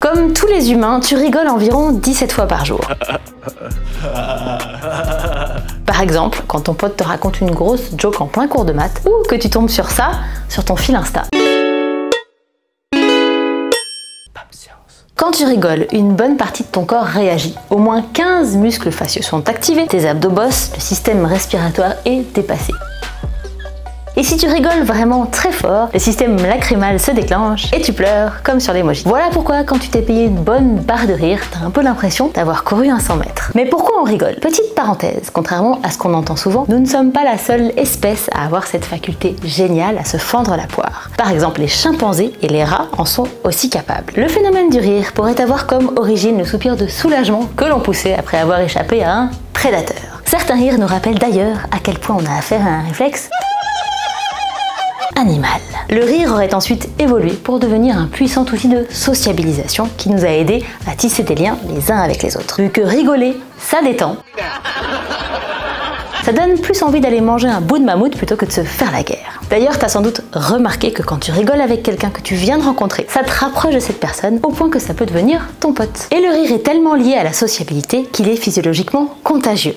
Comme tous les humains, tu rigoles environ 17 fois par jour. Par exemple, quand ton pote te raconte une grosse joke en plein cours de maths, ou que tu tombes sur ça, sur ton fil Insta. Quand tu rigoles, une bonne partie de ton corps réagit. Au moins 15 muscles faciaux sont activés, tes abdos bossent, le système respiratoire est dépassé. Et si tu rigoles vraiment très fort, le système lacrymal se déclenche et tu pleures comme sur l'emoji. Voilà pourquoi quand tu t'es payé une bonne barre de rire, t'as un peu l'impression d'avoir couru un 100 mètres. Mais pourquoi on rigole? Petite parenthèse, contrairement à ce qu'on entend souvent, nous ne sommes pas la seule espèce à avoir cette faculté géniale à se fendre la poire. Par exemple, les chimpanzés et les rats en sont aussi capables. Le phénomène du rire pourrait avoir comme origine le soupir de soulagement que l'on poussait après avoir échappé à un prédateur. Certains rires nous rappellent d'ailleurs à quel point on a affaire à un réflexe animal. Le rire aurait ensuite évolué pour devenir un puissant outil de sociabilisation qui nous a aidés à tisser des liens les uns avec les autres. Vu que rigoler, ça détend. Ça donne plus envie d'aller manger un bout de mammouth plutôt que de se faire la guerre. D'ailleurs, t'as sans doute remarqué que quand tu rigoles avec quelqu'un que tu viens de rencontrer, ça te rapproche de cette personne au point que ça peut devenir ton pote. Et le rire est tellement lié à la sociabilité qu'il est physiologiquement contagieux.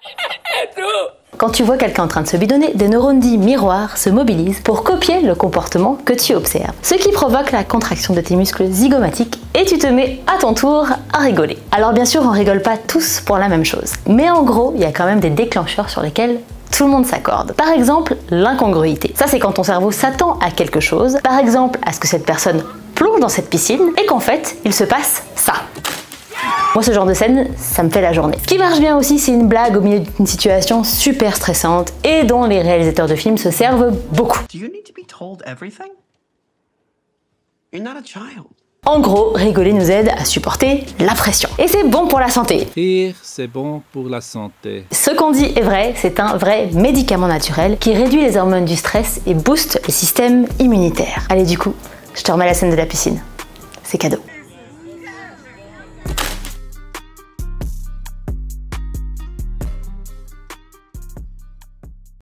Quand tu vois quelqu'un en train de se bidonner, des neurones dits miroirs se mobilisent pour copier le comportement que tu observes. Ce qui provoque la contraction de tes muscles zygomatiques et tu te mets à ton tour à rigoler. Alors bien sûr, on rigole pas tous pour la même chose. Mais en gros, il y a quand même des déclencheurs sur lesquels tout le monde s'accorde. Par exemple, l'incongruité. Ça, c'est quand ton cerveau s'attend à quelque chose. Par exemple, à ce que cette personne plonge dans cette piscine et qu'en fait, il se passe ça. Moi, ce genre de scène, ça me fait la journée. Ce qui marche bien aussi, c'est une blague au milieu d'une situation super stressante et dont les réalisateurs de films se servent beaucoup. En gros, rigoler nous aide à supporter la pression. Et c'est bon pour la santé. Rire, c'est bon pour la santé. Ce qu'on dit est vrai, c'est un vrai médicament naturel qui réduit les hormones du stress et booste le système immunitaire. Allez, du coup, je te remets la scène de la piscine. C'est cadeau.